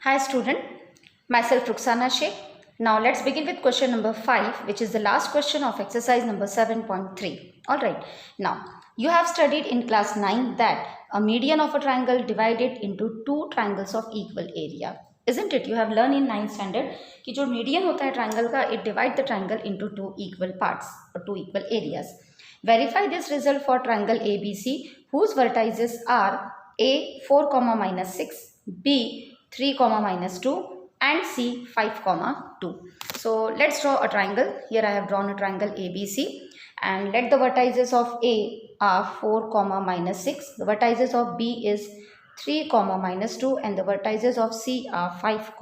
Hi student, myself Ruxana Sheikh. Now let's begin with question number 5, which is the last question of exercise number 7.3. Alright, now you have studied in class 9 that a median of a triangle divided into two triangles of equal area. Isn't it? You have learned in 9th standard कि जो median होता है triangle का, it divide the triangle into two equal parts or two equal areas. Verify this result for triangle ABC whose vertices are A 4, -6, B 3, -2 and C 5, 2. So let's draw a triangle. Here I have drawn a triangle ABC and let the vertices of A are 4, -6. The vertices of B is 3, -2 and the vertices of C are 5,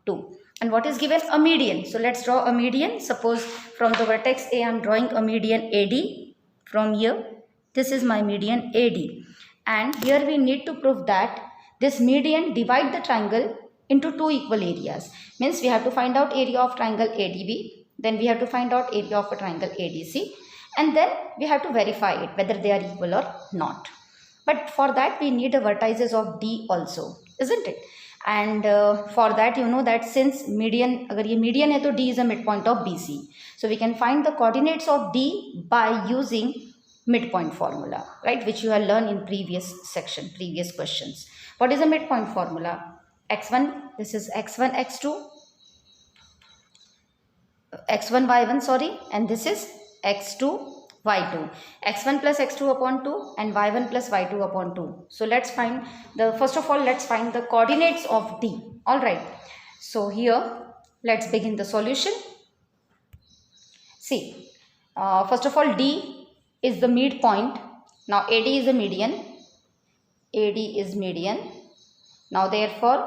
2. And what is given? A median. So let's draw a median. Suppose from the vertex A I am drawing a median AD from here. This is my median AD. And here we need to prove that this median divide the triangle into two equal areas. Means we have to find out area of triangle ADB. Then we have to find out area of a triangle ADC. And then we have to verify it whether they are equal or not. But for that we need the vertices of D also. Isn't it? And for that you know that since median, agar ye median hai, to D is a midpoint of BC. So we can find the coordinates of D by using midpoint formula, right, which you have learned in previous section, previous questions. What is a midpoint formula? X1, this is X1, X2, X1, Y1, sorry, and this is X2, Y2. X1 plus X2 upon 2 and Y1 plus Y2 upon 2. So let's find first of all, let's find the coordinates of D. All right. So here, let's begin the solution. See, first of all, D is the midpoint. Now AD is a median. AD is median. Now therefore,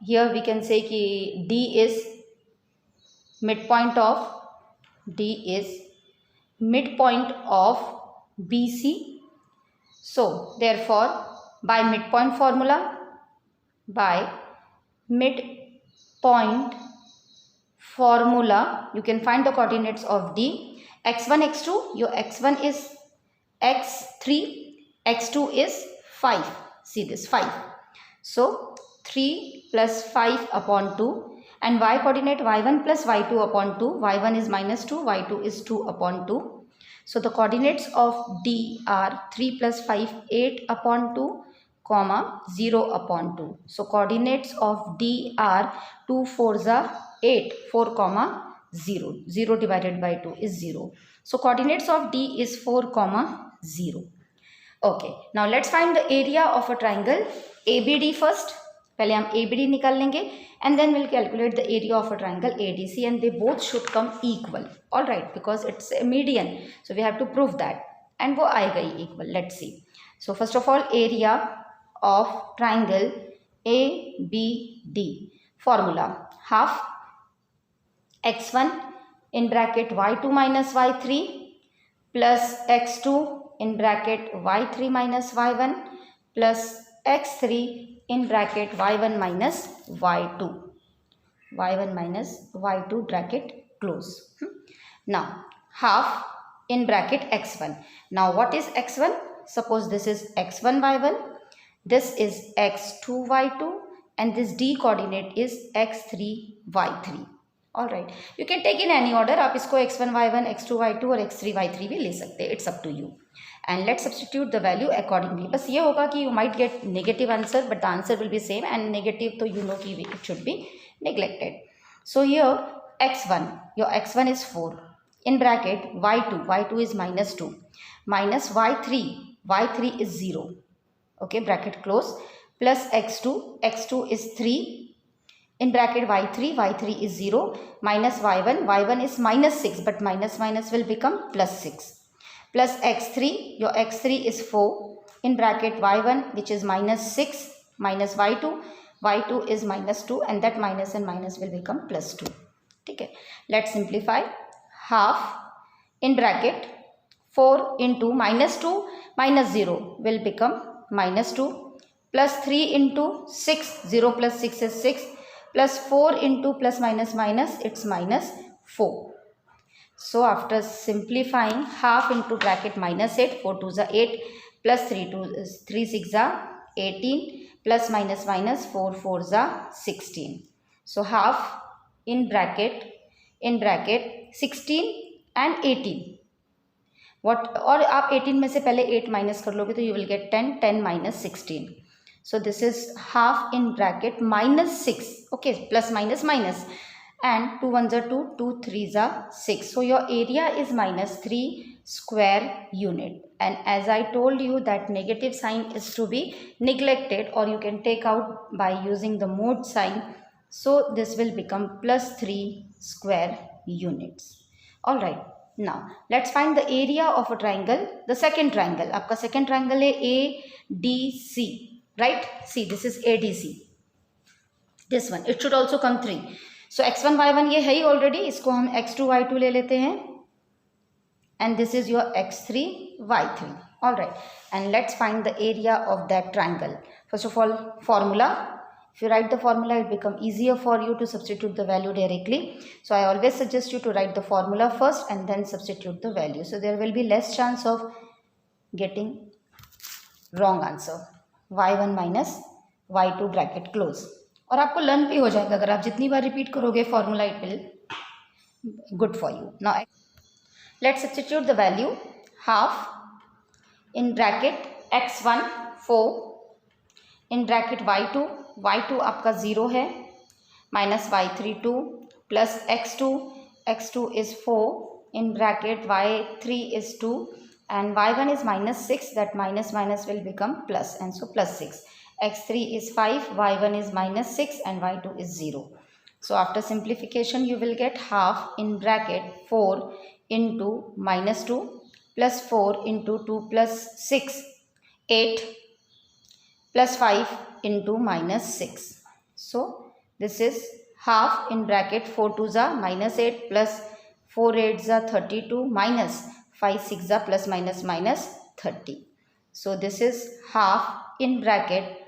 here we can say कि D is midpoint of BC. So therefore, by midpoint formula, you can find the coordinates of D. X1, X2, your X1 is X3, X2 is 5. See this 5. So 3 plus 5 upon 2 and Y coordinate Y1 plus Y2 upon 2. Y1 is -2, Y2 is 2 upon 2. So the coordinates of D are 3 plus 5, 8 upon 2, 0 upon 2. So coordinates of D are 2 4s are 8, 4, 0. 0 divided by 2 is 0. So coordinates of D is 4, 0. Okay, now let's find the area of a triangle ABD first. पहले हम ABD निकाल लेंगे and then we'll calculate the area of a triangle ADC and they both should come equal. All right, because it's a median. So we have to prove that. And वो आएगा ही equal. Let's see. So first of all, area of triangle ABD. Formula, half x1 in bracket y2 minus y3 plus x2 in bracket y3 minus y1 plus x3 in bracket y1 minus y2. y1 minus y2 bracket close. Now half in bracket x1. Now what is x1? Suppose this is x1 y1, this is x2 y2 and this D coordinate is x3 y3. Alright, you can take in any order. आप इसको x1 y1, x2 y2 और x3 y3 भी ले सकते हैं. It's up to you. And let's substitute the value accordingly. बस ये होगा कि you might get negative answer, but the answer will be same. And negative तो you know कि it should be neglected. So here x1, your x1 is 4. In bracket y2 is -2. Minus y3 is 0. Okay, bracket close. Plus x2 is 3. In bracket y3 is 0, minus y1 is -6, but minus will become +6. Plus x3, your x3 is 4. In bracket y1, which is -6, minus y2 is -2 and that minus and minus will become +2. Okay, let's simplify. Half in bracket 4 into -2 minus 0 will become -2 plus 3 into 6, 0 plus 6 is 6. Plus 4 into plus minus it's -4. So after simplifying, half into bracket -8, 4 2s are 8, plus 3 6s are 18, plus minus minus 4 4s are 16. So half in bracket 16 and 18. What, और आप 18 में से पहले 8 minus कर लोगे तो you will get 10, 10 minus 16. So this is half in bracket minus 6. Okay, plus minus minus. And 2 1s are 2, 2 3s are 6. So your area is minus 3 square unit. And as I told you that negative sign is to be neglected, or you can take out by using the mode sign. So this will become plus 3 square units. Alright, now let's find the area of a triangle, the second triangle. आपका second triangle है ADC, right? See, this is ADC. This one, it should also come 3. So x1 y1 ये है ही already, इसको हम x2 y2 ले लेते हैं. And this is your x3 y3. Alright, and let's find the area of that triangle. First of all, formula. If you write the formula, it becomes easier for you to substitute the value directly. So I always suggest you to write the formula first and then substitute the value. So there will be less chance of getting wrong answer. y1 minus y2 bracket close. और आपको learn भी हो जाएगा अगर आप जितनी बार repeat करोगे formula, it will good for you. Now let's substitute the value. Half in bracket x1 4 in bracket y2 आपका 0 है, minus y3 2 plus x2 is 4 in bracket y3 is 2 and y1 is minus 6, that minus minus will become plus, and so plus 6. x3 is 5, y1 is minus 6 and y2 is 0. So after simplification you will get half in bracket 4 into minus 2 plus 4 into 2 plus 6, 8 plus 5 into minus 6. So this is half in bracket 4 2s are minus 8 plus 4 8s are 32 minus 5 6 are plus minus minus 30. So this is half in bracket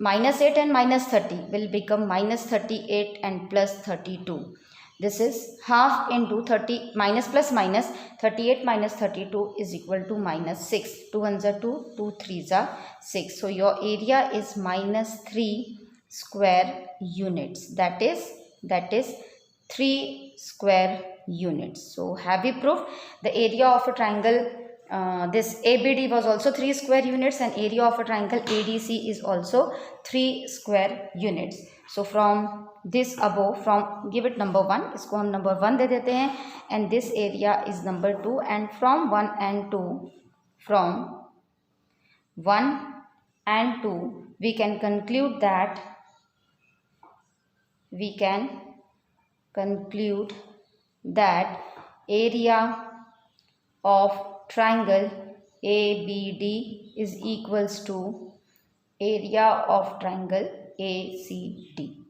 minus 8 and minus 30 will become minus 38 and plus 32. This is half into 30 minus plus minus 38 minus 32 is equal to minus 6. 2 1s are 2, 2 3s are 6. So your area is minus 3 square units. That is 3 square units. So have we proved the area of a triangle? This ABD was also 3 square units and area of a triangle ADC is also 3 square units. So from this above, from give it number 1, इसको हम number 1 दे देते हैं, and this area is number 2, and from 1 and 2 we can conclude that area of triangle ABD is equals to area of triangle ACD.